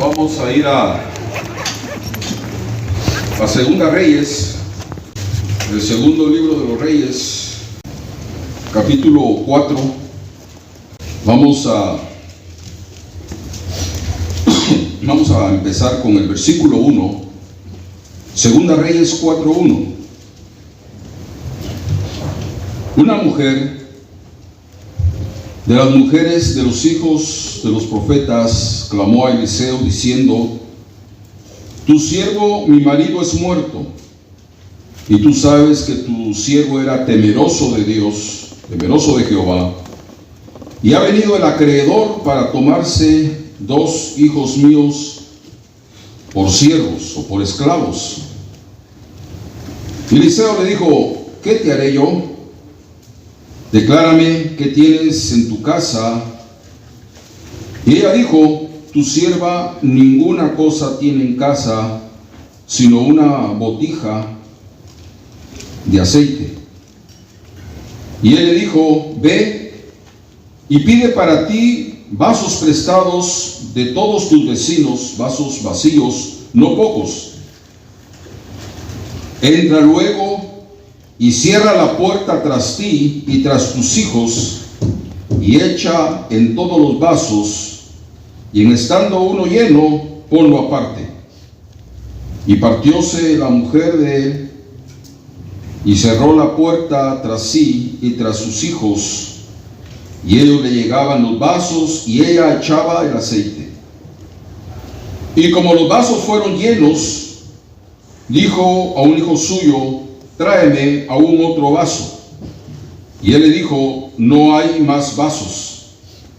Vamos a ir a Segunda Reyes, el segundo libro de los Reyes, capítulo 4. Vamos a empezar con el versículo 1. Segunda Reyes 4:1. Una mujer de las mujeres de los hijos de los profetas clamó a Eliseo diciendo: tu siervo, mi marido, es muerto, y tú sabes que tu siervo era temeroso de Dios, temeroso de Jehová, y ha venido el acreedor para tomarse 2 hijos míos por siervos o por esclavos. Eliseo le dijo: ¿qué te haré yo? Declárame qué tienes en tu casa. Y ella dijo: tu sierva ninguna cosa tiene en casa, sino una botija de aceite. Y él le dijo: ve y pide para ti vasos prestados de todos tus vecinos, vasos vacíos, no pocos. Entra luego y cierra la puerta tras ti y tras tus hijos, y echa en todos los vasos, y en estando uno lleno, ponlo aparte. Y partióse la mujer de él, y cerró la puerta tras sí y tras sus hijos, y ellos le llegaban los vasos, y ella echaba el aceite. Y como los vasos fueron llenos, dijo a un hijo suyo: tráeme aún otro vaso. Y él le dijo: no hay más vasos.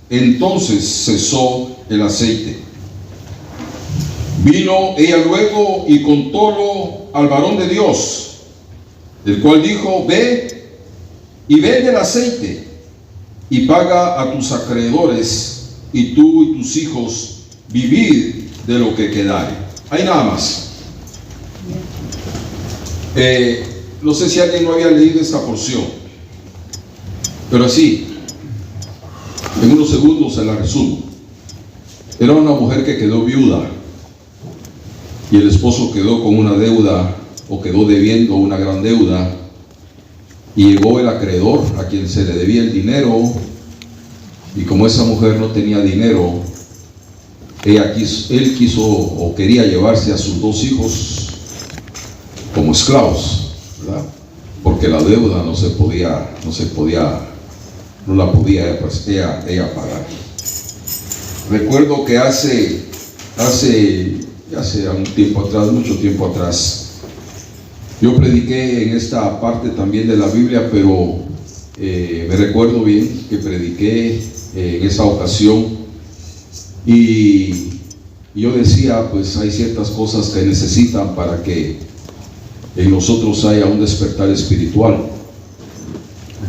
Entonces cesó el aceite. Vino ella luego y contólo al varón de Dios, el cual dijo: ve y vende el aceite y paga a tus acreedores, y tú y tus hijos vivid de lo que quedare. Ahí nada más. No sé si alguien no había leído esta porción, pero así, en unos segundos se la resumo. Era una mujer que quedó viuda, y el esposo quedó con una deuda, o quedó debiendo una gran deuda, y llegó el acreedor a quien se le debía el dinero, y como esa mujer no tenía dinero, él quiso o quería llevarse a sus 2 hijos como esclavos, ¿verdad? Porque la deuda no la podía pues, ella pagar. Recuerdo que hace un tiempo atrás, mucho tiempo atrás, yo prediqué en esta parte también de la Biblia, pero me recuerdo bien que prediqué en esa ocasión, y yo decía: pues hay ciertas cosas que necesitan para que en nosotros haya un despertar espiritual.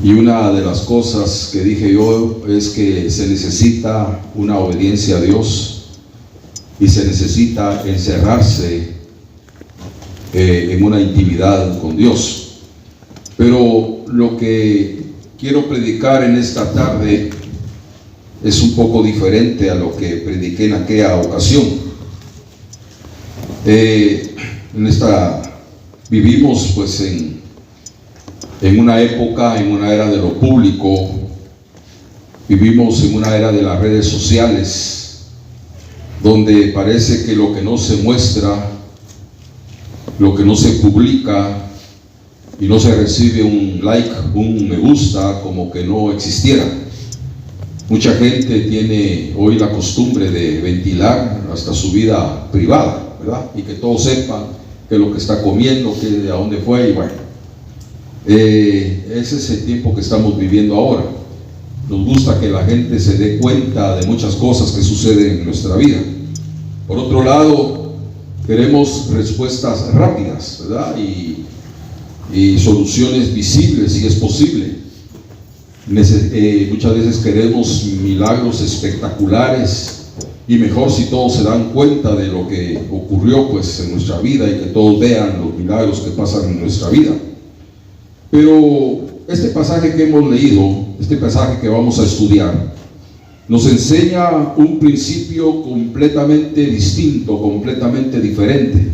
Y una de las cosas que dije yo es que se necesita una obediencia a Dios, y se necesita encerrarse en una intimidad con Dios. Pero lo que quiero predicar en esta tarde es un poco diferente a lo que prediqué en aquella ocasión. Vivimos pues en una época, en una era de lo público. Vivimos en una era de las redes sociales, donde parece que lo que no se muestra, lo que no se publica y no se recibe un like, un me gusta, como que no existiera. Mucha gente tiene hoy la costumbre de ventilar hasta su vida privada, ¿verdad? Y que todos sepan qué es lo que está comiendo, a dónde fue, y bueno. Ese es el tiempo que estamos viviendo ahora. Nos gusta que la gente se dé cuenta de muchas cosas que suceden en nuestra vida. Por otro lado, queremos respuestas rápidas, ¿verdad? Y soluciones visibles, si es posible. Muchas veces queremos milagros espectaculares, y mejor si todos se dan cuenta de lo que ocurrió pues en nuestra vida, y que todos vean los milagros que pasan en nuestra vida. Pero este pasaje que hemos leído, este pasaje que vamos a estudiar, nos enseña un principio completamente distinto, completamente diferente.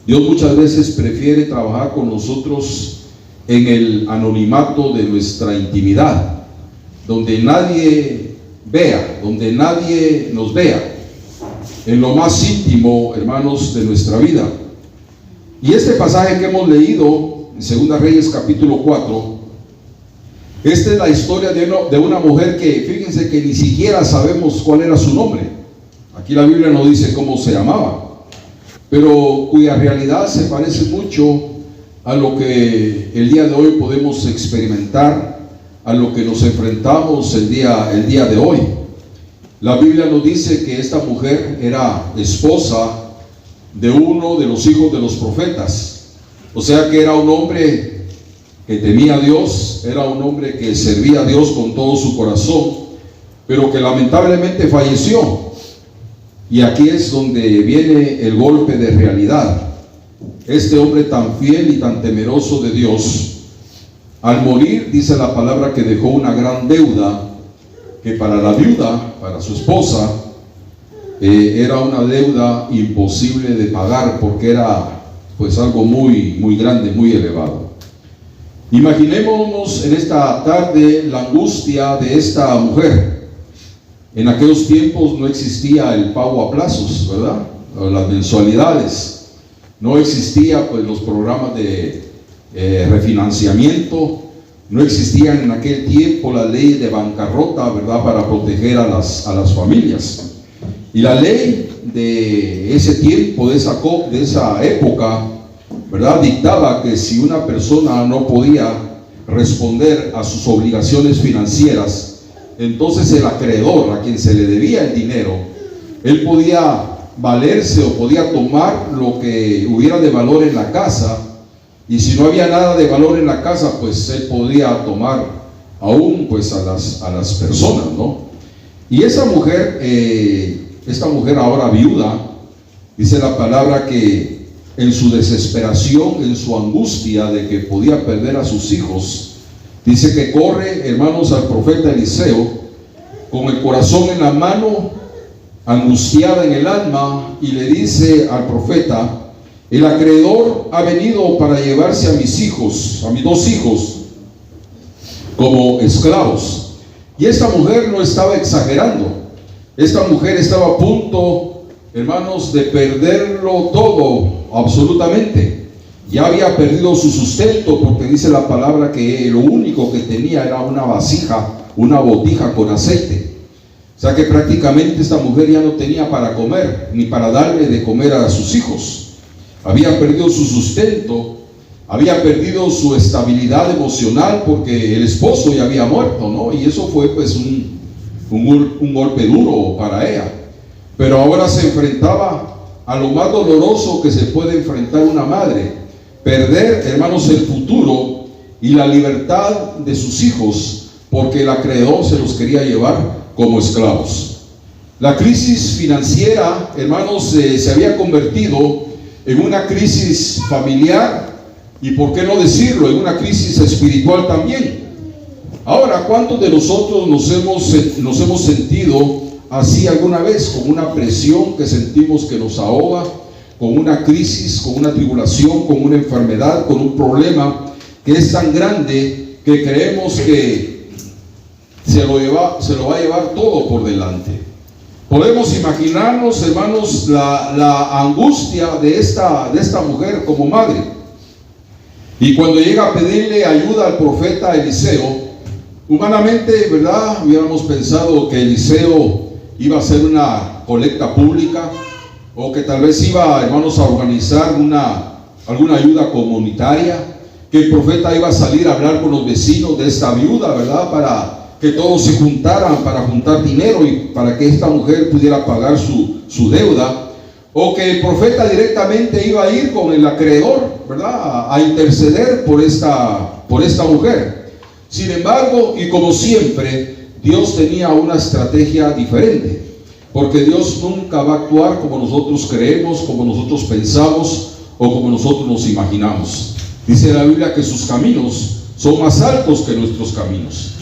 Dios muchas veces prefiere trabajar con nosotros en el anonimato de nuestra intimidad, donde nadie vea, donde nadie nos vea, en lo más íntimo, hermanos, de nuestra vida. Y este pasaje que hemos leído en 2 Reyes capítulo 4, esta es la historia de una mujer que, fíjense que ni siquiera sabemos cuál era su nombre. Aquí la Biblia no dice cómo se llamaba, pero cuya realidad se parece mucho a lo que el día de hoy podemos experimentar, a lo que nos enfrentamos el día de hoy. La Biblia nos dice que esta mujer era esposa de uno de los hijos de los profetas, o sea que era un hombre que temía a Dios, era un hombre que servía a Dios con todo su corazón, pero que lamentablemente falleció. Y aquí es donde viene el golpe de realidad. Este hombre tan fiel y tan temeroso de Dios, al morir, dice la palabra que dejó una gran deuda, que para la viuda, para su esposa, era una deuda imposible de pagar, porque era pues algo muy, muy grande, muy elevado. Imaginémonos en esta tarde la angustia de esta mujer. En aquellos tiempos no existía el pago a plazos, ¿verdad? O las mensualidades. No existía pues los programas de refinanciamiento. No existían en aquel tiempo la ley de bancarrota, ¿verdad? Para proteger a las familias. Y la ley de ese tiempo, de esa época, ¿verdad?, dictaba que si una persona no podía responder a sus obligaciones financieras, entonces el acreedor, a quien se le debía el dinero, él podía valerse o podía tomar lo que hubiera de valor en la casa, y si no había nada de valor en la casa, pues él podía tomar aún pues a las personas, ¿no? Y esta mujer ahora viuda, dice la palabra que en su desesperación, en su angustia de que podía perder a sus hijos, dice que corre, hermanos, al profeta Eliseo, con el corazón en la mano, angustiada en el alma, y le dice al profeta: el acreedor ha venido para llevarse a mis hijos, a mis 2 hijos, como esclavos. Y esta mujer no estaba exagerando. Esta mujer estaba a punto, hermanos, de perderlo todo, absolutamente. Ya había perdido su sustento, porque dice la palabra que lo único que tenía era una vasija, una botija con aceite. O sea que prácticamente esta mujer ya no tenía para comer, ni para darle de comer a sus hijos. Había perdido su sustento, había perdido su estabilidad emocional, porque el esposo ya había muerto, ¿no? Y eso fue pues un golpe duro para ella. Pero ahora se enfrentaba a lo más doloroso que se puede enfrentar una madre: perder, hermanos, el futuro y la libertad de sus hijos, porque el acreedor se los quería llevar como esclavos. La crisis financiera, hermanos, se había convertido en una crisis familiar, y por qué no decirlo, en una crisis espiritual también. Ahora, ¿cuántos de nosotros nos hemos sentido así alguna vez, con una presión que sentimos que nos ahoga, con una crisis, con una tribulación, con una enfermedad, con un problema que es tan grande que creemos que se lo va a llevar todo por delante? Podemos imaginarnos, hermanos, la angustia de esta mujer como madre. Y cuando llega a pedirle ayuda al profeta Eliseo, humanamente, ¿verdad?, hubiéramos pensado que Eliseo iba a hacer una colecta pública, o que tal vez iba, hermanos, a organizar alguna ayuda comunitaria, que el profeta iba a salir a hablar con los vecinos de esta viuda, ¿verdad?, para que todos se juntaran para juntar dinero y para que esta mujer pudiera pagar su deuda, o que el profeta directamente iba a ir con el acreedor, ¿verdad?, a interceder por esta mujer. Sin embargo, y como siempre, Dios tenía una estrategia diferente, porque Dios nunca va a actuar como nosotros creemos, como nosotros pensamos o como nosotros nos imaginamos. Dice la Biblia que sus caminos son más altos que nuestros caminos.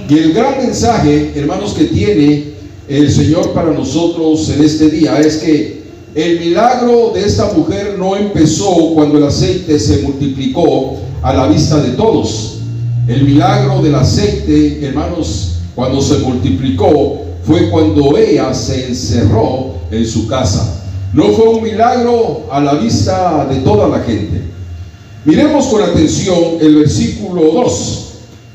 Y el gran mensaje, hermanos, que tiene el Señor para nosotros en este día es que el milagro de esta mujer no empezó cuando el aceite se multiplicó a la vista de todos. El milagro del aceite, hermanos, cuando se multiplicó fue cuando ella se encerró en su casa. No fue un milagro a la vista de toda la gente. Miremos con atención el versículo 2.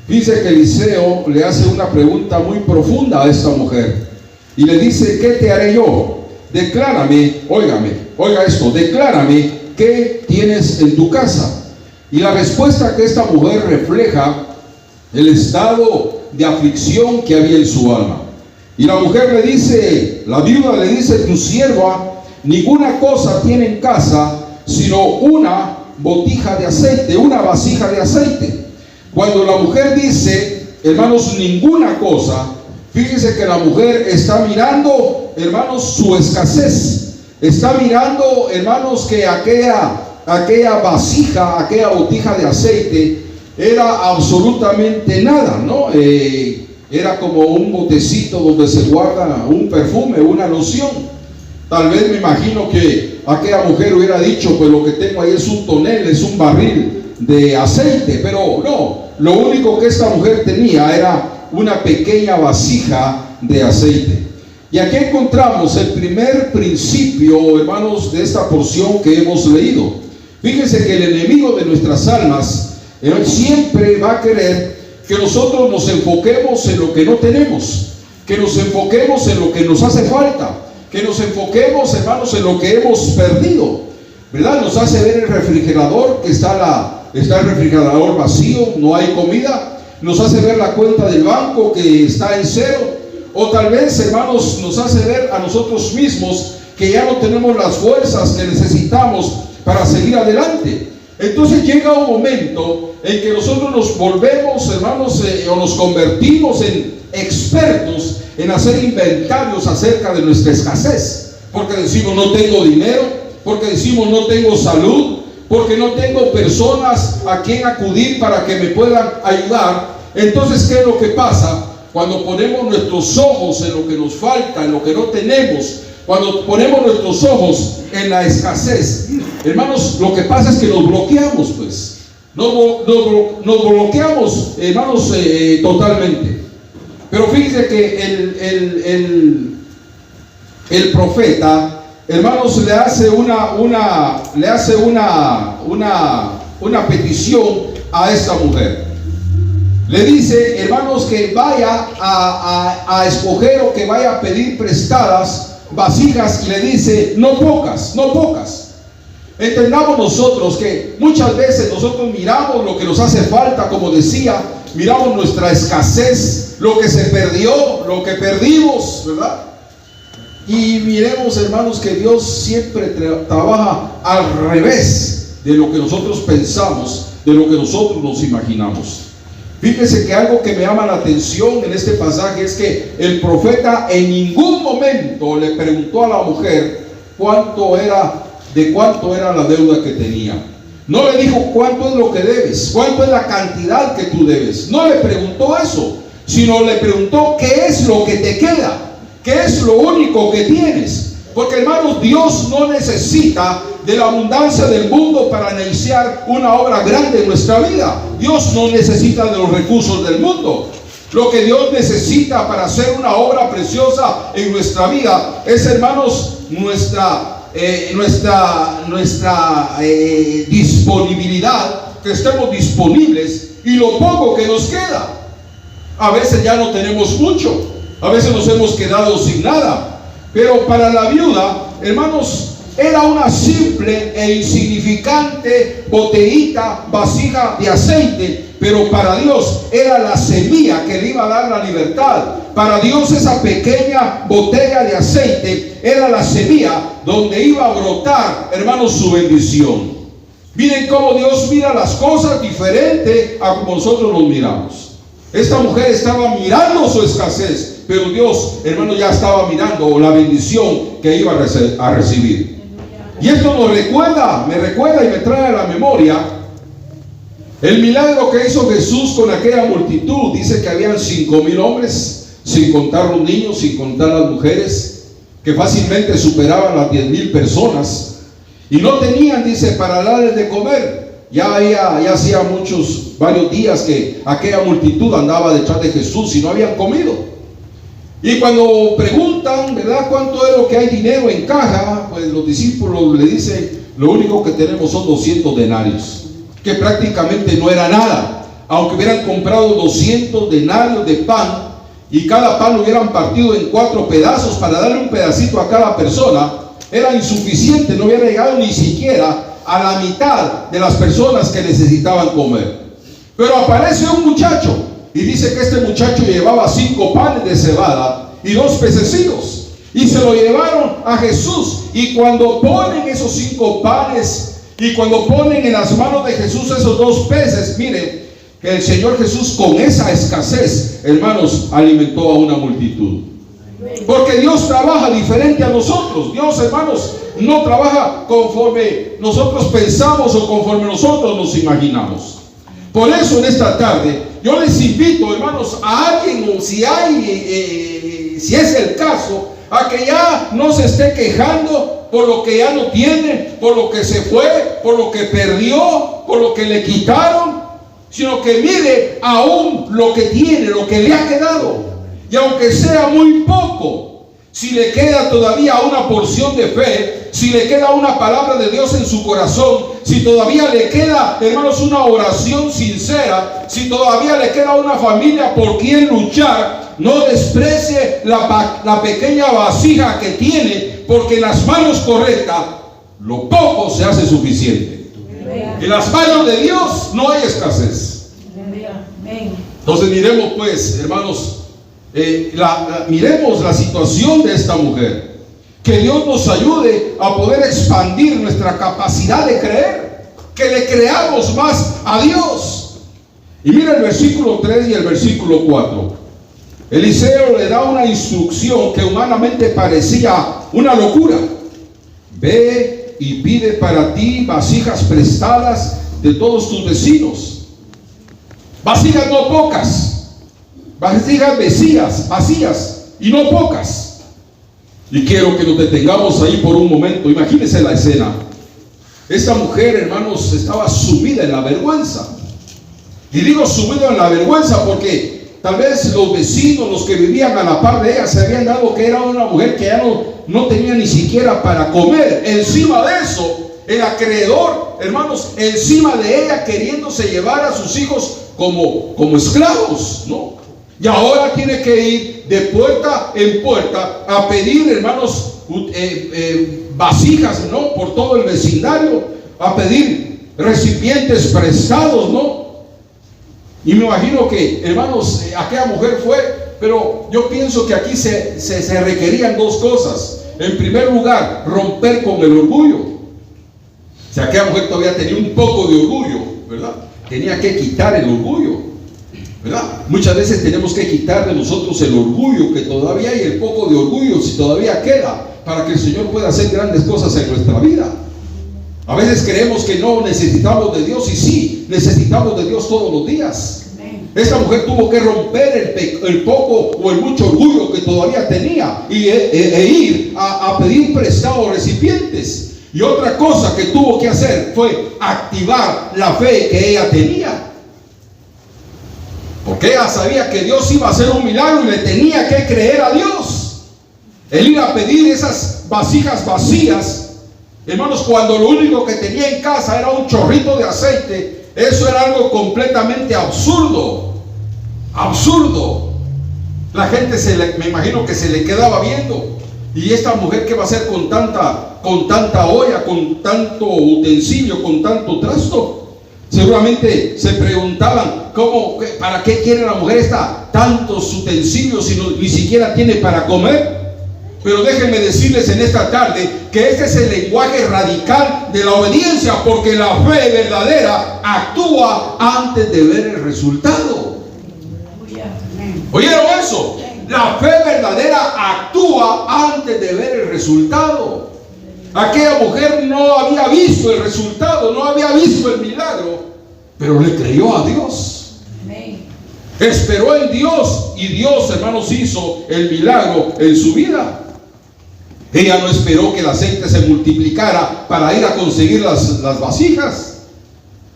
Dice que Eliseo le hace una pregunta muy profunda a esta mujer y le dice: ¿qué te haré yo? Declárame, oiga esto, declárame qué tienes en tu casa. Y la respuesta que esta mujer refleja el estado de aflicción que había en su alma. Y la mujer le dice, la viuda le dice: tu sierva ninguna cosa tiene en casa sino una botija de aceite, una vasija de aceite. Cuando la mujer dice, hermanos, ninguna cosa, fíjense que la mujer está mirando, hermanos, su escasez. Está mirando, hermanos, que aquella vasija, aquella botija de aceite era absolutamente nada, ¿no? Era como un botecito donde se guarda un perfume, una loción. Tal vez me imagino que aquella mujer hubiera dicho: pues lo que tengo ahí es un tonel, es un barril de aceite. Pero no, lo único que esta mujer tenía era una pequeña vasija de aceite. Y aquí encontramos el primer principio, hermanos, de esta porción que hemos leído. Fíjense que el enemigo de nuestras almas siempre va a querer que nosotros nos enfoquemos en lo que no tenemos, que nos enfoquemos en lo que nos hace falta, que nos enfoquemos, hermanos, en lo que hemos perdido, ¿verdad? Nos hace ver el refrigerador, que está el refrigerador vacío, no hay comida. Nos hace ver la cuenta del banco que está en cero. O tal vez, hermanos, nos hace ver a nosotros mismos que ya no tenemos las fuerzas que necesitamos para seguir adelante. Entonces llega un momento en que nosotros nos volvemos, hermanos, o nos convertimos en expertos en hacer inventarios acerca de nuestra escasez. Porque decimos: no tengo dinero, porque decimos: no tengo salud, porque no tengo personas a quien acudir para que me puedan ayudar. Entonces, ¿qué es lo que pasa? Cuando ponemos nuestros ojos en lo que nos falta, en lo que no tenemos, cuando ponemos nuestros ojos en la escasez, hermanos, lo que pasa es que nos bloqueamos, pues. Nos bloqueamos, hermanos, totalmente. Pero fíjense que el profeta, hermanos, le hace una petición a esta mujer. Le dice, hermanos, que vaya a escoger o que vaya a pedir prestadas vasijas, y le dice: no pocas. Entendamos nosotros que muchas veces nosotros miramos lo que nos hace falta, como decía, miramos nuestra escasez, lo que se perdió, lo que perdimos, ¿verdad? Y miremos, hermanos, que Dios siempre trabaja al revés de lo que nosotros pensamos, de lo que nosotros nos imaginamos. Fíjense que algo que me llama la atención en este pasaje es que el profeta en ningún momento le preguntó a la mujer de cuánto era la deuda que tenía. No le dijo: cuánto es lo que debes, cuánto es la cantidad que tú debes. No le preguntó eso, sino le preguntó: ¿qué es lo que te queda? ¿Qué es lo único que tienes? Porque, hermanos, Dios no necesita de la abundancia del mundo para iniciar una obra grande en nuestra vida. Dios no necesita de los recursos del mundo. Lo que Dios necesita para hacer una obra preciosa en nuestra vida es, hermanos, nuestra disponibilidad, que estemos disponibles, y lo poco que nos queda. A veces ya no tenemos mucho, a veces nos hemos quedado sin nada. Pero para la viuda, hermanos, era una simple e insignificante botellita, vasija de aceite, pero para Dios era la semilla que le iba a dar la libertad. Para Dios esa pequeña botella de aceite era la semilla donde iba a brotar, hermanos, su bendición. Miren cómo Dios mira las cosas diferente a como nosotros los miramos. Esta mujer estaba mirando su escasez, pero Dios, hermano, ya estaba mirando la bendición que iba a recibir. Y esto me recuerda y me trae a la memoria El milagro que hizo Jesús con aquella multitud, dice que habían 5,000 hombres, sin contar los niños, sin contar las mujeres, que fácilmente superaban las 10,000 personas, y no tenían, dice, para darles de comer. Ya hacía varios días que aquella multitud andaba detrás de Jesús y no habían comido. Y cuando preguntan, ¿verdad?, cuánto es lo que hay dinero en caja, pues los discípulos le dicen, lo único que tenemos son 200 denarios, que prácticamente no era nada. Aunque hubieran comprado 200 denarios de pan y cada pan lo hubieran partido en 4 pedazos para darle un pedacito a cada persona, era insuficiente, no hubiera llegado ni siquiera a la mitad de las personas que necesitaban comer. Pero aparece un muchacho y dice que este muchacho llevaba 5 panes de cebada y 2 pececillos, y se lo llevaron a Jesús. Y cuando ponen esos 5 panes y cuando ponen en las manos de Jesús esos 2 peces, miren que el Señor Jesús, con esa escasez, hermanos, alimentó a una multitud. Porque Dios trabaja diferente a nosotros. Dios, hermanos, no trabaja conforme nosotros pensamos o conforme nosotros nos imaginamos. Por eso en esta tarde yo les invito, hermanos, a alguien, o si es el caso, a que ya no se esté quejando por lo que ya no tiene, por lo que se fue, por lo que perdió, por lo que le quitaron, sino que mire aún lo que tiene, lo que le ha quedado. Y aunque sea muy poco, si le queda todavía una porción de fe, si le queda una palabra de Dios en su corazón, si todavía le queda, hermanos, una oración sincera, si todavía le queda una familia por quien luchar, no desprecie la pequeña vasija que tiene, porque en las manos correctas lo poco se hace suficiente. En las manos de Dios no hay escasez. Entonces miremos, pues, hermanos, miremos la situación de esta mujer. Que Dios nos ayude a poder expandir nuestra capacidad de creer, que le creamos más a Dios. Y mira el versículo 3 y el versículo 4. Eliseo le da una instrucción que humanamente parecía una locura. Ve y pide para ti vasijas prestadas de todos tus vecinos. Vasijas no pocas, vasijas vacías y no pocas. Y quiero que nos detengamos ahí por un momento. Imagínense la escena. Esta mujer, hermanos, estaba sumida en la vergüenza. Y digo sumida en la vergüenza porque tal vez los vecinos, los que vivían a la par de ella, se habían dado que era una mujer que ya no tenía ni siquiera para comer. Encima de eso, el acreedor, hermanos, encima de ella queriéndose llevar a sus hijos como esclavos, ¿no? Y ahora tiene que ir de puerta en puerta a pedir, hermanos, vasijas, ¿no?, por todo el vecindario, a pedir recipientes prestados, ¿no? Y me imagino que, hermanos, aquella mujer fue, pero yo pienso que aquí se requerían 2 cosas. En primer lugar, romper con el orgullo. O sea, aquella mujer todavía tenía un poco de orgullo, ¿verdad? Tenía que quitar el orgullo, ¿verdad? Muchas veces tenemos que quitar de nosotros el orgullo que todavía hay, el poco de orgullo, si todavía queda, para que el Señor pueda hacer grandes cosas en nuestra vida. A veces creemos que no necesitamos de Dios, y sí, necesitamos de Dios todos los días. Esta mujer tuvo que romper el poco o el mucho orgullo que todavía tenía e ir a pedir prestados recipientes. Y otra cosa que tuvo que hacer fue activar la fe que ella tenía. Porque ella sabía que Dios iba a hacer un milagro y le tenía que creer a Dios. El ir a pedir esas vasijas vacías, hermanos, cuando lo único que tenía en casa era un chorrito de aceite, eso era algo completamente absurdo. Absurdo. La gente me imagino que se le quedaba viendo. Y esta mujer, ¿qué va a hacer con tanta olla, con tanto utensilio, con tanto trasto? Seguramente se preguntaban, ¿para qué quiere la mujer tantos utensilios si ni siquiera tiene para comer? Pero déjenme decirles en esta tarde que este es el lenguaje radical de la obediencia, porque la fe verdadera actúa antes de ver el resultado. ¿Oyeron eso? La fe verdadera actúa antes de ver el resultado. Aquella mujer no había visto el resultado, no había visto el milagro, pero le creyó a Dios. Amén. Esperó en Dios y Dios, hermanos, hizo el milagro en su vida. Ella no esperó que el aceite se multiplicara para ir a conseguir las vasijas.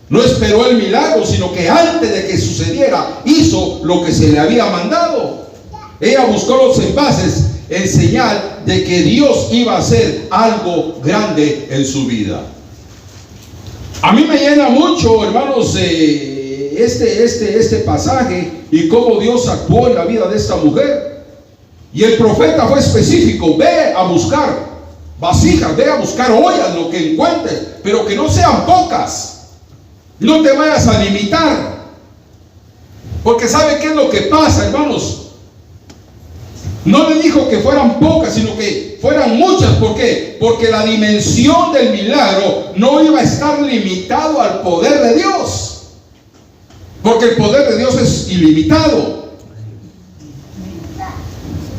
No esperó el milagro, sino que antes de que sucediera, hizo lo que se le había mandado. Ella buscó los envases en señal de que Dios iba a hacer algo grande en su vida. A mí me llena mucho, hermanos, este pasaje y cómo Dios actuó en la vida de esta mujer. Y el profeta fue específico: ve a buscar vasijas, ve a buscar ollas, lo que encuentres, pero que no sean pocas. No te vayas a limitar, porque ¿sabe qué es lo que pasa, hermanos? No le dijo que fueran pocas, sino que fueran muchas. ¿Por qué? Porque la dimensión del milagro no iba a estar limitado al poder de Dios, porque el poder de Dios es ilimitado.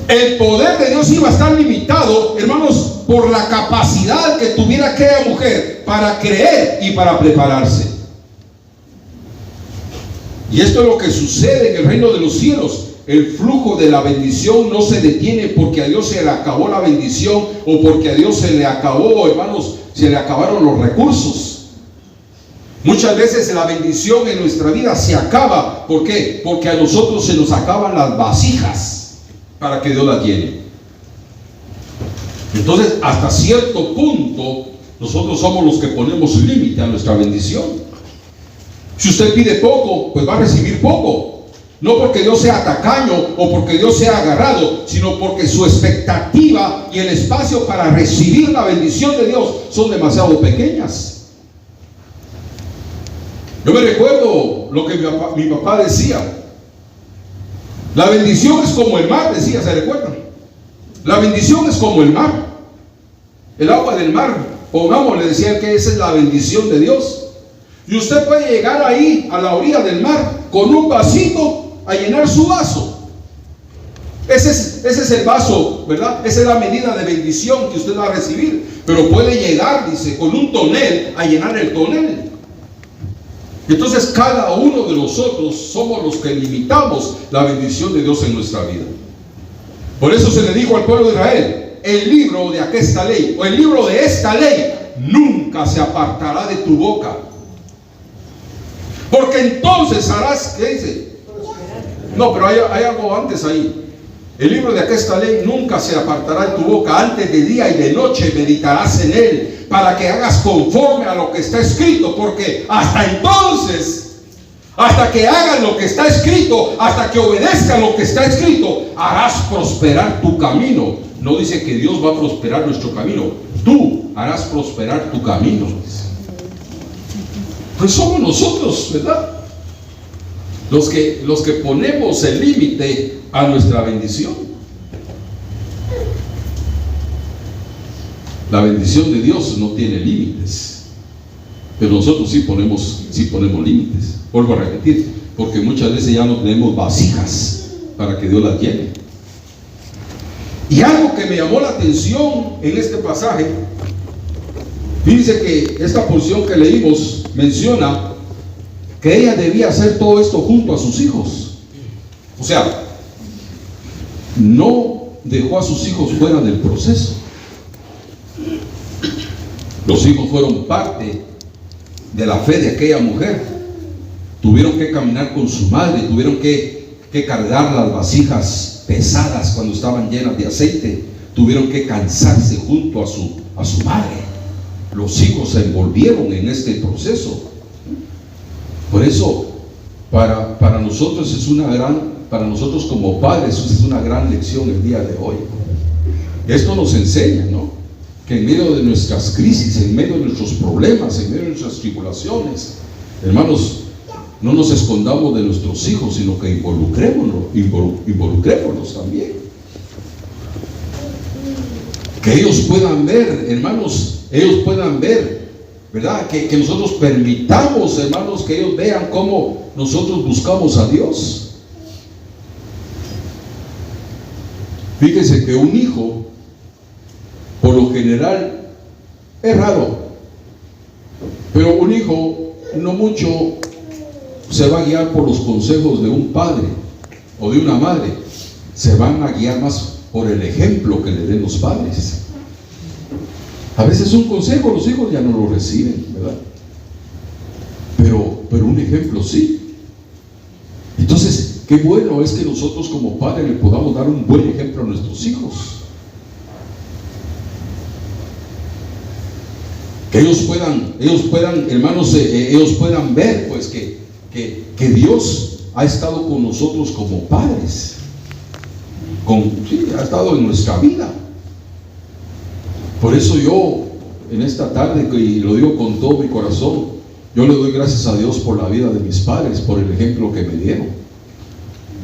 El poder de Dios iba a estar limitado, hermanos, por la capacidad que tuviera aquella mujer para creer y para prepararse. Y esto es lo que sucede en el reino de los cielos. El flujo de la bendición no se detiene porque a Dios se le acabó la bendición o porque a Dios se le acabó, hermanos, se le acabaron los recursos. Muchas veces la bendición en nuestra vida se acaba. ¿Por qué? Porque a nosotros se nos acaban las vasijas para que Dios las llene. Entonces, hasta cierto punto, nosotros somos los que ponemos límite a nuestra bendición. Si usted pide poco, pues va a recibir poco. No porque Dios sea tacaño o porque Dios sea agarrado, sino porque su expectativa y el espacio para recibir la bendición de Dios son demasiado pequeñas. Yo me recuerdo lo que mi papá decía: la bendición es como el mar, decía, ¿se recuerdan? La bendición es como el mar. El agua del mar, pongamos, le decía que esa es la bendición de Dios. Y usted puede llegar ahí a la orilla del mar con un vasito a llenar su vaso. Ese es el vaso, ¿verdad? Esa es la medida de bendición que usted va a recibir. Pero puede llegar, dice, con un tonel a llenar el tonel. Entonces cada uno de nosotros somos los que limitamos la bendición de Dios en nuestra vida. Por eso se le dijo al pueblo de Israel: el libro de aquesta ley, o el libro de esta ley, nunca se apartará de tu boca. Porque entonces harás, ¿qué dice? No, pero hay algo antes ahí. El libro de aquesta ley nunca se apartará de tu boca. Antes de día y de noche meditarás en él, para que hagas conforme a lo que está escrito. Porque hasta entonces, hasta que hagas lo que está escrito, hasta que obedezcas lo que está escrito, harás prosperar tu camino. No dice que Dios va a prosperar nuestro camino, tú harás prosperar tu camino. Pues somos nosotros, ¿verdad? Los que ponemos el límite a nuestra bendición. La bendición de Dios no tiene límites, pero nosotros sí ponemos límites. Vuelvo a repetir, porque muchas veces ya no tenemos vasijas para que Dios las llene. Y algo que me llamó la atención en este pasaje, fíjense que esta porción que leímos menciona que ella debía hacer todo esto junto a sus hijos. O sea, no dejó a sus hijos fuera del proceso. Los hijos fueron parte de la fe de aquella mujer. Tuvieron que caminar con su madre, tuvieron que cargar las vasijas pesadas cuando estaban llenas de aceite, tuvieron que cansarse junto a su madre. Los hijos se envolvieron en este proceso. Por eso, para nosotros para nosotros como padres es una gran lección el día de hoy. Esto nos enseña, ¿no? Que en medio de nuestras crisis, en medio de nuestros problemas, en medio de nuestras tribulaciones, hermanos, no nos escondamos de nuestros hijos, sino que involucrémonos también. Que ellos puedan ver, hermanos, ¿verdad? Que nosotros permitamos, hermanos, que ellos vean cómo nosotros buscamos a Dios. Fíjense que un hijo, por lo general, es raro, pero un hijo no mucho se va a guiar por los consejos de un padre o de una madre, se van a guiar más por el ejemplo que le den los padres. A veces un consejo los hijos ya no lo reciben, ¿verdad? Pero un ejemplo sí. Entonces, qué bueno es que nosotros como padres le podamos dar un buen ejemplo a nuestros hijos. Que ellos puedan, hermanos, ellos puedan ver pues que Dios ha estado con nosotros como padres. Sí, ha estado en nuestra vida. Por eso yo, en esta tarde, y lo digo con todo mi corazón, yo le doy gracias a Dios por la vida de mis padres, por el ejemplo que me dieron.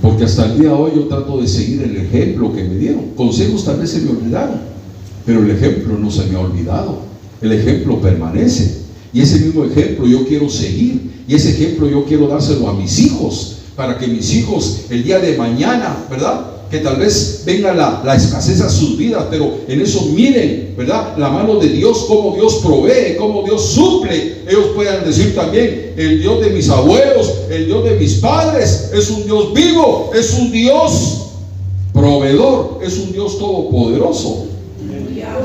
Porque hasta el día de hoy yo trato de seguir el ejemplo que me dieron. Consejos tal vez se me olvidaron, pero el ejemplo no se me ha olvidado. El ejemplo permanece. Y ese mismo ejemplo yo quiero seguir. Y ese ejemplo yo quiero dárselo a mis hijos, para que mis hijos el día de mañana, ¿verdad?, que tal vez venga la escasez a sus vidas, pero en eso miren, ¿verdad?, la mano de Dios, cómo Dios provee, cómo Dios suple. Ellos puedan decir también: el Dios de mis abuelos, el Dios de mis padres es un Dios vivo, es un Dios proveedor, es un Dios todopoderoso.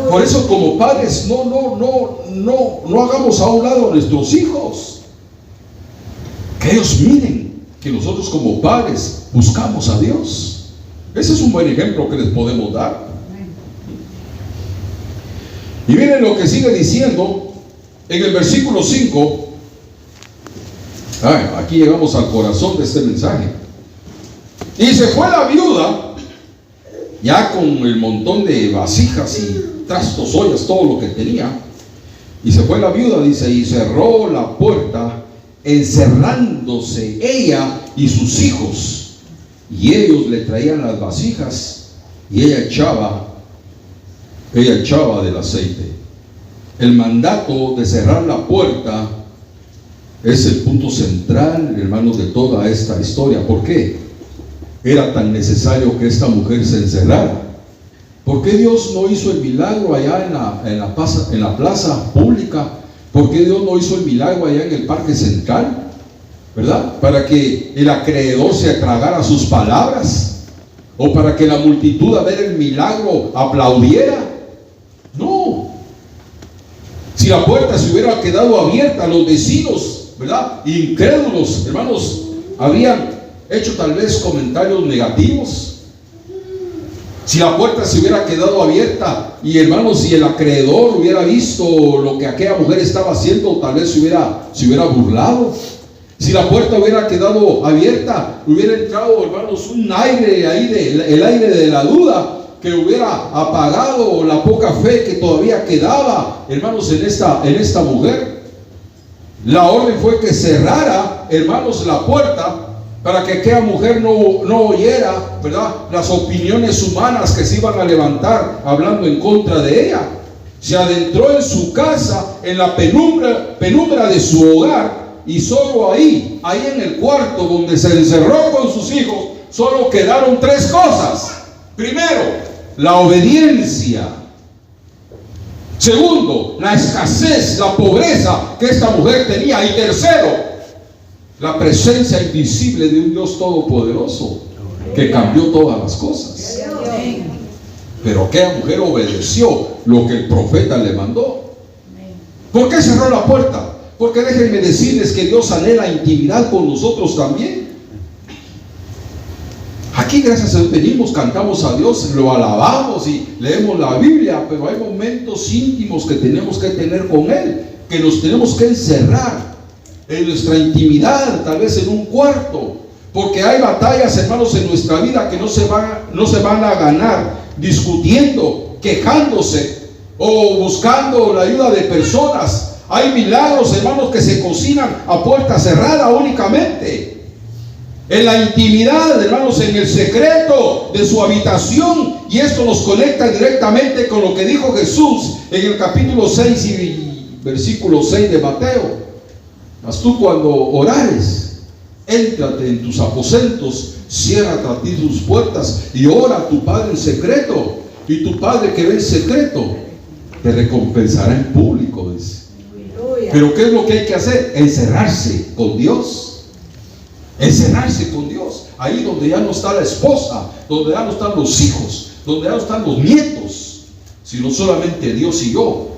Por eso, como padres, no hagamos a un lado a nuestros hijos. Que ellos miren que nosotros como padres buscamos a Dios. Ese es un buen ejemplo que les podemos dar. Y miren lo que sigue diciendo en el versículo 5. Aquí llegamos al corazón de este mensaje. Y se fue la viuda, ya con el montón de vasijas y trastos, ollas, todo lo que tenía. Y se fue la viuda, dice, y cerró la puerta, encerrándose ella y sus hijos. Y ellos le traían las vasijas y ella echaba del aceite. El mandato de cerrar la puerta es el punto central, hermanos, de toda esta historia. ¿Por qué era tan necesario que esta mujer se encerrara? ¿Por qué Dios no hizo el milagro allá en la plaza pública? ¿Por qué Dios no hizo el milagro allá en el parque central? ¿Verdad? Para que el acreedor se tragara sus palabras, o para que la multitud a ver el milagro aplaudiera. No. Si la puerta se hubiera quedado abierta, los vecinos, ¿verdad?, incrédulos, hermanos, habrían hecho tal vez comentarios negativos. Si la puerta se hubiera quedado abierta y, hermanos, si el acreedor hubiera visto lo que aquella mujer estaba haciendo, tal vez se hubiera burlado. Si la puerta hubiera quedado abierta, hubiera entrado, hermanos, un aire ahí, el aire de la duda, que hubiera apagado la poca fe que todavía quedaba, hermanos, en esta mujer. La orden fue que cerrara, hermanos, la puerta, para que aquella mujer no oyera, ¿verdad?, las opiniones humanas que se iban a levantar hablando en contra de ella. Se adentró en su casa, en la penumbra de su hogar. Y solo ahí en el cuarto donde se encerró con sus hijos, solo quedaron tres cosas. Primero, la obediencia. Segundo, la escasez, la pobreza que esta mujer tenía. Y tercero, la presencia invisible de un Dios todopoderoso que cambió todas las cosas. Pero aquella mujer obedeció lo que el profeta le mandó. ¿Por qué cerró la puerta? Porque déjenme decirles que Dios anhela intimidad con nosotros también. Aquí, gracias a Dios, venimos, cantamos a Dios, lo alabamos y leemos la Biblia, pero hay momentos íntimos que tenemos que tener con Él, que nos tenemos que encerrar en nuestra intimidad, tal vez en un cuarto, porque hay batallas, hermanos, en nuestra vida que no se van a ganar discutiendo, quejándose o buscando la ayuda de personas. Hay milagros, hermanos, que se cocinan a puerta cerrada únicamente. En la intimidad, hermanos, en el secreto de su habitación. Y esto nos conecta directamente con lo que dijo Jesús en el capítulo 6 y versículo 6 de Mateo. Mas tú, cuando orares, éntrate en tus aposentos, cierra a ti tus puertas y ora a tu Padre en secreto. Y tu Padre que ve en secreto te recompensará en público, dice. Pero ¿qué es lo que hay que hacer? Encerrarse con Dios. encerrarse con Dios, ahí donde ya no está la esposa, donde ya no están los hijos, donde ya no están los nietos, sino solamente Dios y yo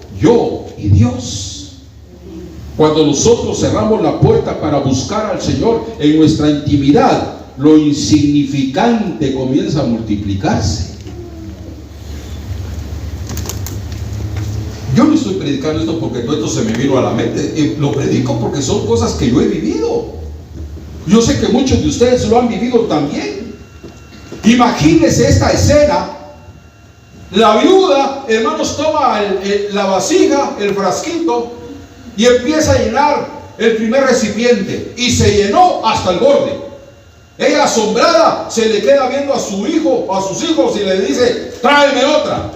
y Dios. Cuando nosotros cerramos la puerta para buscar al Señor en nuestra intimidad, lo insignificante comienza a multiplicarse. Yo no estoy predicando esto porque todo esto se me vino a la mente, lo predico porque son cosas que yo he vivido. Yo sé que muchos de ustedes lo han vivido también. Imagínense esta escena. La viuda, hermanos, toma la vasija, el frasquito, y empieza a llenar el primer recipiente, y se llenó hasta el borde. Ella, asombrada, se le queda viendo a su hijo, a sus hijos, y le dice: tráeme otra,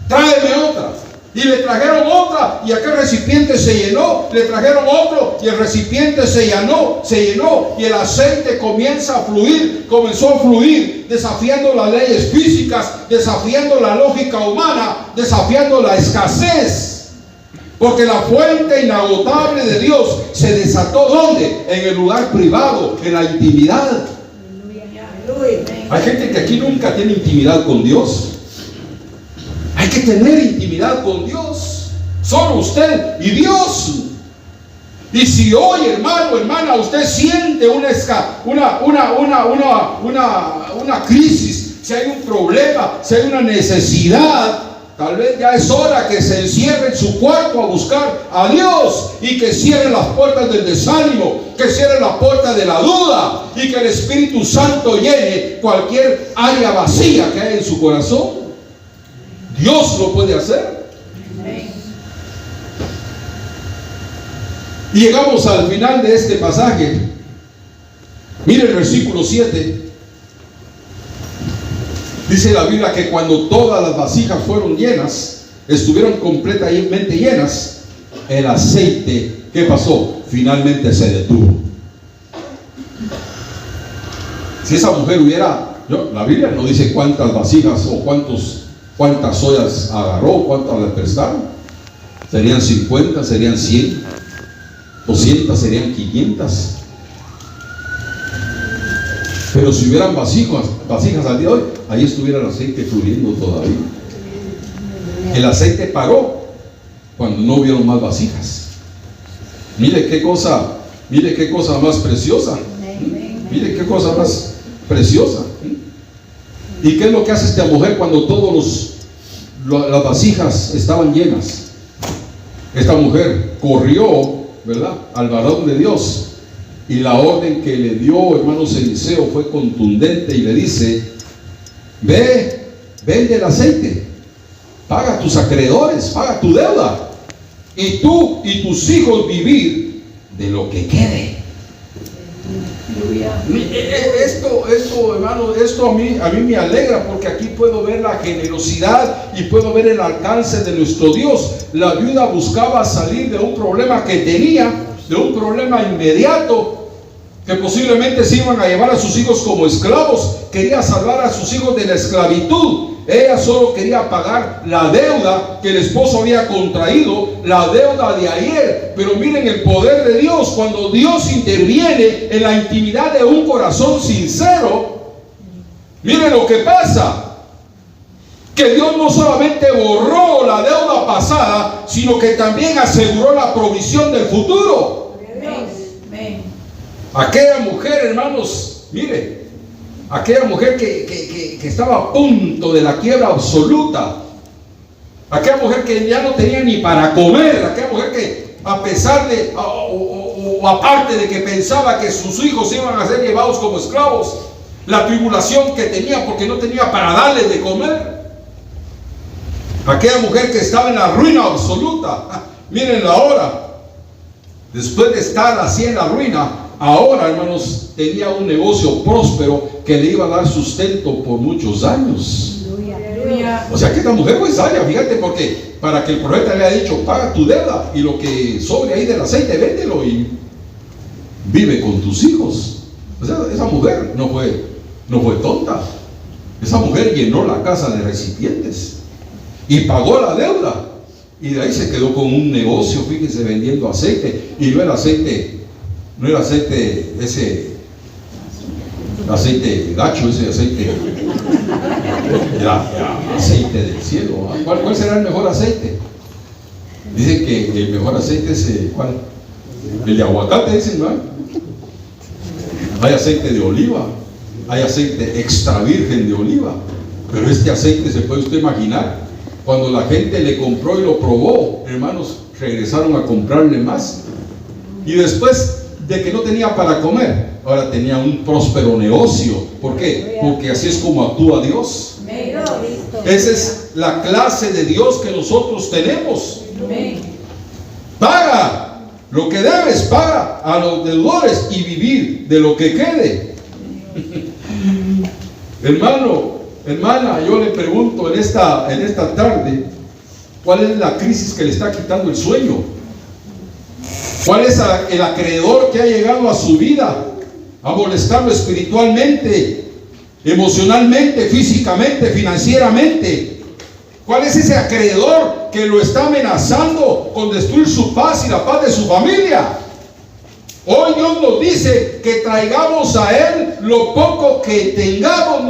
tráeme otra. Y le trajeron otra, y aquel recipiente se llenó. Le trajeron otro, y el recipiente se llenó, y el aceite comienza a fluir, comenzó a fluir, desafiando las leyes físicas, desafiando la lógica humana, desafiando la escasez. Porque la fuente inagotable de Dios se desató, ¿dónde? En el lugar privado, en la intimidad. Hay gente que aquí nunca tiene intimidad con Dios. Hay que tener intimidad con Dios, solo usted y Dios. Y si hoy, hermano, hermana, usted siente una crisis, si hay un problema, si hay una necesidad, tal vez ya es hora que se encierre en su cuarto a buscar a Dios, y que cierre las puertas del desánimo, que cierre la puerta de la duda, y que el Espíritu Santo llene cualquier área vacía que hay en su corazón. Dios lo puede hacer. Y llegamos al final de este pasaje. Mire el versículo 7. Dice la Biblia que cuando todas las vasijas fueron llenas, estuvieron completamente llenas, el aceite, ¿qué pasó? Finalmente se detuvo. Si esa mujer hubiera, la Biblia no dice cuántas vasijas o cuántas ollas agarró, cuántas le prestaron. Serían 50, serían 100, 200, serían 500. Pero si hubieran vasijas al día de hoy, ahí estuviera el aceite fluyendo todavía. El aceite paró cuando no hubieron más vasijas. Mire qué cosa más preciosa. Mire qué cosa más preciosa. ¿Y qué es lo que hace esta mujer cuando todas las vasijas estaban llenas? Esta mujer corrió, ¿verdad?, al varón de Dios, y la orden que le dio, hermanos, Eliseo fue contundente, y le dice: ve, vende el aceite, paga tus acreedores, paga tu deuda, y tú y tus hijos vivir de lo que quede. Esto, hermano, esto a mí me alegra, porque aquí puedo ver la generosidad y puedo ver el alcance de nuestro Dios. La viuda buscaba salir de un problema que tenía, de un problema inmediato, que posiblemente se iban a llevar a sus hijos como esclavos. Quería salvar a sus hijos de la esclavitud. Ella solo quería pagar la deuda que el esposo había contraído, la deuda de ayer. Pero miren el poder de Dios. Cuando Dios interviene en la intimidad de un corazón sincero, miren lo que pasa: que Dios no solamente borró la deuda pasada, sino que también aseguró la provisión del futuro. Aquella mujer, hermanos, mire, aquella mujer que estaba a punto de la quiebra absoluta, aquella mujer que ya no tenía ni para comer, aquella mujer que, a pesar de, o aparte de que pensaba que sus hijos iban a ser llevados como esclavos, la tribulación que tenía porque no tenía para darles de comer, aquella mujer que estaba en la ruina absoluta. Mírenla ahora, después de estar así en la ruina, ahora, hermanos, tenía un negocio próspero que le iba a dar sustento por muchos años. O sea que esta mujer fue sabia, fíjate, porque para que el profeta le haya dicho: paga tu deuda, y lo que sobre ahí del aceite, véndelo y vive con tus hijos. O sea, esa mujer no fue tonta. Esa mujer llenó la casa de recipientes y pagó la deuda, y de ahí se quedó con un negocio, fíjense, vendiendo aceite. Y no era aceite ese Aceite gacho, ese aceite. Aceite del cielo. ¿Cuál será el mejor aceite? Dicen que el mejor aceite es ¿cuál? El de aguacate, dicen, ¿no? Hay aceite de oliva, hay aceite extra virgen de oliva, pero este aceite, se puede usted imaginar, cuando la gente le compró y lo probó, hermanos, regresaron a comprarle más. Y después de que no tenía para comer, ahora tenía un próspero negocio. ¿Por qué? Porque así es como actúa Dios. Esa es la clase de Dios que nosotros tenemos. Paga lo que debes, paga a los deudores y vivir de lo que quede. Hermano, hermana, yo le pregunto en esta tarde, ¿cuál es la crisis que le está quitando el sueño? ¿Cuál es el acreedor que ha llegado a su vida a molestarlo espiritualmente, emocionalmente, físicamente, financieramente? ¿Cuál es ese acreedor que lo está amenazando con destruir su paz y la paz de su familia? Hoy Dios nos dice que traigamos a Él lo poco que tengamos,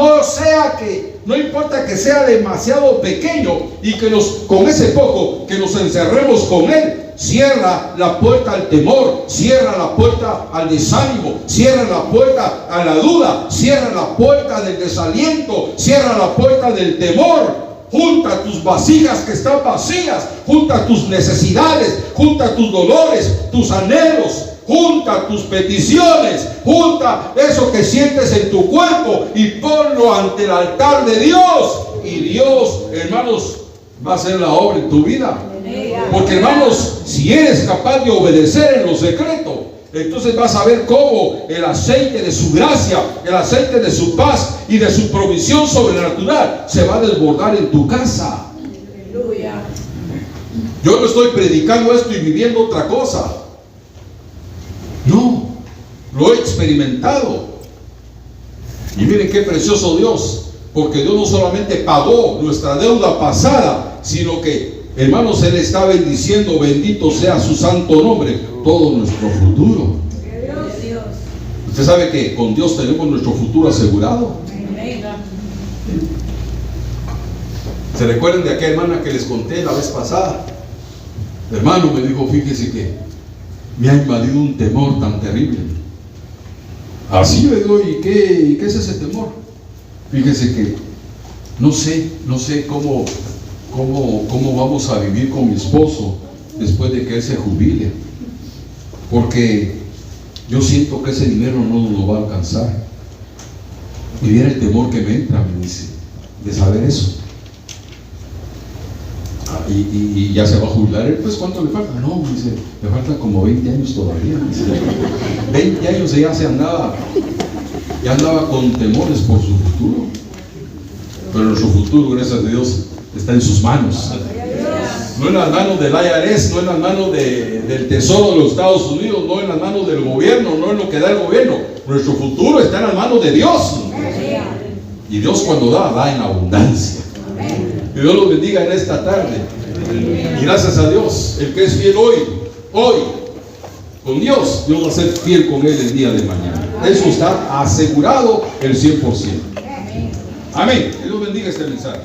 no importa que sea demasiado pequeño, y que con ese poco que nos encerremos con Él. Cierra la puerta al temor, cierra la puerta al desánimo, cierra la puerta a la duda, cierra la puerta del desaliento, cierra la puerta del temor. Junta tus vasijas que están vacías, junta tus necesidades, junta tus dolores, tus anhelos, junta tus peticiones, junta eso que sientes en tu cuerpo y ponlo ante el altar de Dios. Y Dios, hermanos, va a hacer la obra en tu vida. Porque, hermanos, si eres capaz de obedecer en lo secreto, entonces vas a ver cómo el aceite de su gracia, el aceite de su paz y de su provisión sobrenatural se va a desbordar en tu casa. Yo no estoy predicando esto y viviendo otra cosa. No, lo he experimentado. Y miren qué precioso Dios, porque Dios no solamente pagó nuestra deuda pasada, sino que, hermanos, Él está bendiciendo, bendito sea su santo nombre, todo nuestro futuro. Usted sabe que con Dios tenemos nuestro futuro asegurado. ¿Se recuerdan de aquella hermana que les conté la vez pasada? Hermano, me dijo, fíjese que me ha invadido un temor tan terrible. Así le digo, ¿y qué es ese temor? Fíjese que no sé cómo vamos a vivir con mi esposo después de que él se jubile, porque yo siento que ese dinero no nos lo va a alcanzar. Y viene el temor que me entra, me dice, de saber eso. Y ya se va a jubilar él. Pues ¿cuánto le falta? No, me dice, le faltan como 20 años todavía. Dice, 20 años y ya andaba con temores por su futuro. Pero nuestro futuro, gracias a Dios, está en sus manos. No en las manos del IRS, no en las manos del Tesoro de los Estados Unidos, no en las manos del gobierno, no en lo que da el gobierno. Nuestro futuro está en las manos de Dios. Y Dios, cuando da en abundancia. Que Dios los bendiga en esta tarde. Y gracias a Dios, el que es fiel hoy con Dios va a ser fiel con Él el día de mañana. Eso está asegurado el 100%. Amén. Que Dios bendiga este mensaje.